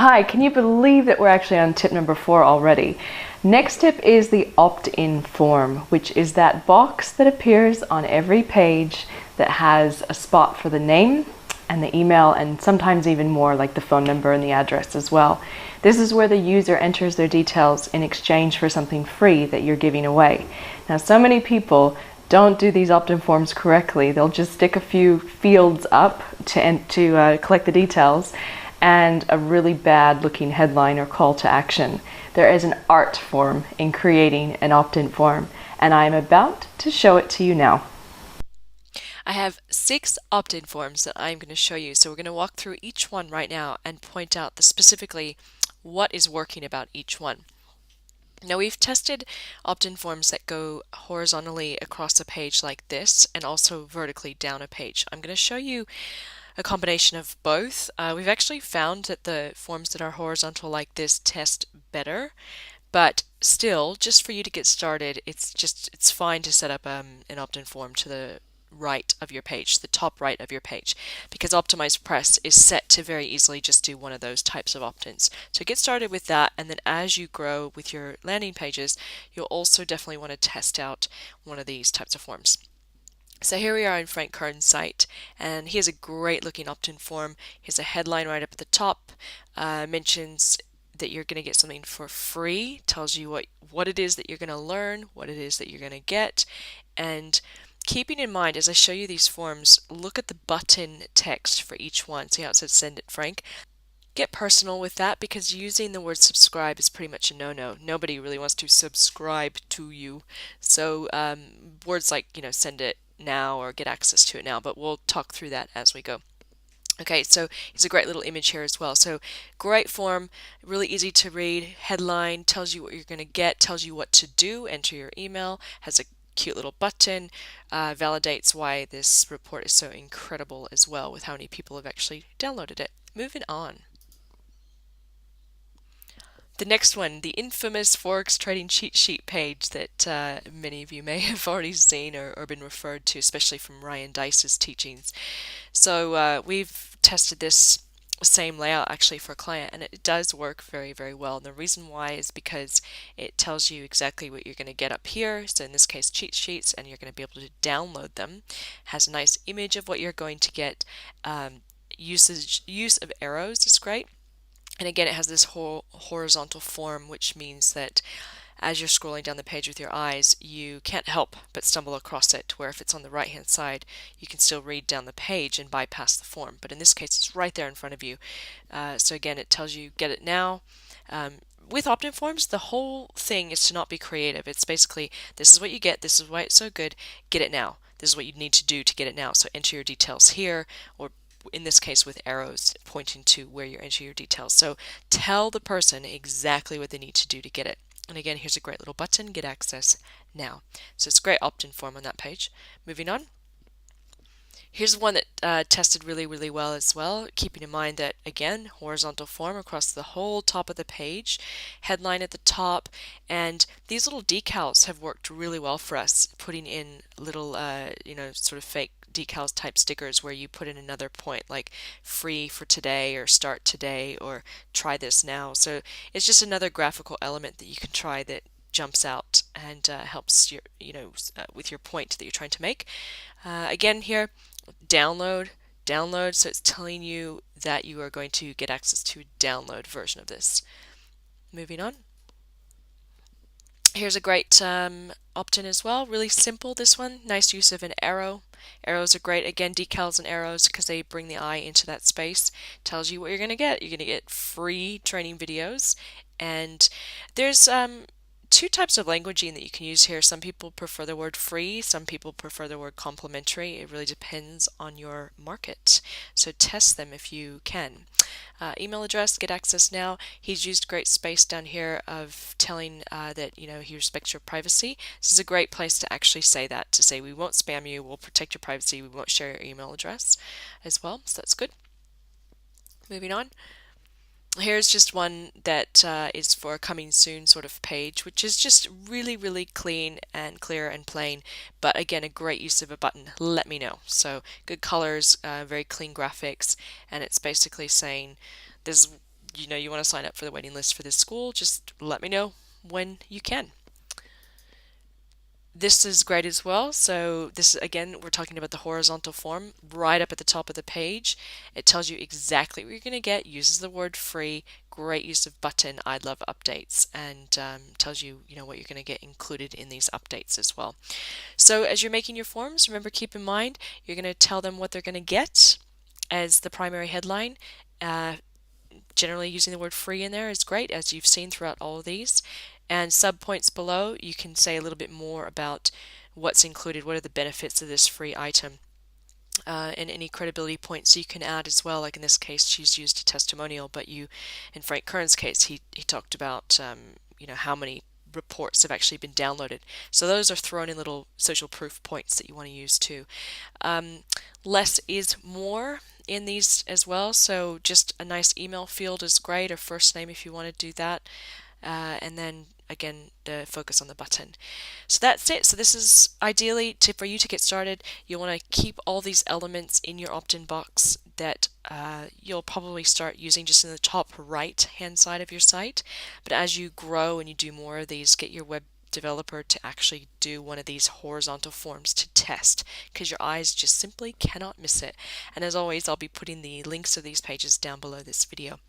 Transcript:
Hi, can you believe that we're actually on tip number 4 already? Next tip is the opt-in form, which is that box that appears on every page that has a spot for the name and the email and sometimes even more, like the phone number and the address as well. This is where the user enters their details in exchange for something free that you're giving away. Now, so many people don't do these opt-in forms correctly. They'll just stick a few fields up to collect the details and a really bad looking headline or call to action. There is an art form in creating an opt-in form, and I am about to show it to you now. I have 6 opt-in forms that I'm going to show you. So we're going to walk through each one right now and point out specifically what is working about each one. Now we've tested opt-in forms that go horizontally across a page like this and also vertically down a page. I'm going to show you a combination of both. We've actually found that the forms that are horizontal like this test better, but still, just for you to get started, it's fine to set up an opt-in form to the right of your page, the top right of your page, because OptimizePress is set to very easily just do one of those types of opt-ins. So get started with that, and then as you grow with your landing pages, you'll also definitely want to test out one of these types of forms. So here we are on Frank Kern's site, and he has a great looking opt-in form. He has a headline right up at the top, mentions that you're going to get something for free, tells you what it is that you're going to learn, what it is that you're going to get, and keeping in mind as I show you these forms, look at the button text for each one. See how it says send it Frank? Get personal with that, because using the word subscribe is pretty much a no-no. Nobody really wants to subscribe to you. So words like, send it now or get access to it now, but we'll talk through that as we go. Okay, so it's a great little image here as well. So great form, really easy to read. Headline tells you what you're going to get, tells you what to do, enter your email, has a cute little button, validates why this report is so incredible as well with how many people have actually downloaded it. Moving on. The next one, the infamous Forex trading cheat sheet page that many of you may have already seen or been referred to, especially from Ryan Deiss's teachings. So we've tested this same layout actually for a client, and it does work very, very well. And the reason why is because it tells you exactly what you're going to get up here. So in this case, cheat sheets, and you're going to be able to download them. Has a nice image of what you're going to get. Use of arrows is great. And again, it has this whole horizontal form, which means that as you're scrolling down the page with your eyes, you can't help but stumble across it, where if it's on the right-hand side, you can still read down the page and bypass the form. But in this case, it's right there in front of you. So again, it tells you get it now. With opt-in forms, the whole thing is to not be creative. It's basically, this is what you get, this is why it's so good, get it now. This is what you need to do to get it now. So enter your details here, or in this case with arrows pointing to where you enter your details. So tell the person exactly what they need to do to get it. And again, here's a great little button, get access now. So it's a great opt-in form on that page. Moving on. Here's one that tested really, really well as well, keeping in mind that, again, horizontal form across the whole top of the page, headline at the top, and these little decals have worked really well for us, putting in little, sort of fake decals type stickers where you put in another point like free for today or start today or try this now. So it's just another graphical element that you can try that jumps out and helps your, with your point that you're trying to make. Again here, download, so it's telling you that you are going to get access to a download version of this. Moving on. Here's a great opt-in as well, really simple this one, nice use of an arrow. Arrows are great, again decals and arrows because they bring the eye into that space, tells you what you're going to get. You're going to get free training videos, and there's two types of languaging that you can use here. Some people prefer the word free, some people prefer the word complimentary. It really depends on your market. So test them if you can. Email address, get access now. He's used great space down here of telling that he respects your privacy. This is a great place to actually say that, to say we won't spam you, we'll protect your privacy, we won't share your email address as well. So that's good. Moving on. Here's just one that is for a coming soon sort of page, which is just really, really clean and clear and plain, but again, a great use of a button, let me know. So good colors, very clean graphics, and it's basically saying this you want to sign up for the waiting list for this school, just let me know when you can. This is great as well. So this, again, we're talking about the horizontal form right up at the top of the page. It tells you exactly what you're going to get, uses the word free, great use of button, I'd love updates, and tells you, what you're going to get included in these updates as well. So as you're making your forms, remember, keep in mind, you're going to tell them what they're going to get as the primary headline. Generally using the word free in there is great, as you've seen throughout all of these. And subpoints below, you can say a little bit more about what's included, what are the benefits of this free item. And any credibility points you can add as well. Like in this case, she's used a testimonial, but in Frank Kern's case, he talked about how many reports have actually been downloaded. So those are thrown in little social proof points that you want to use too. Less is more in these as well. So just a nice email field is great, or first name if you want to do that. And then again, the focus on the button. So that's it. So this is ideally for you to get started. You want to keep all these elements in your opt-in box that you'll probably start using just in the top right hand side of your site. But as you grow and you do more of these, get your web developer to actually do one of these horizontal forms to test, because your eyes just simply cannot miss it. And as always, I'll be putting the links to these pages down below this video.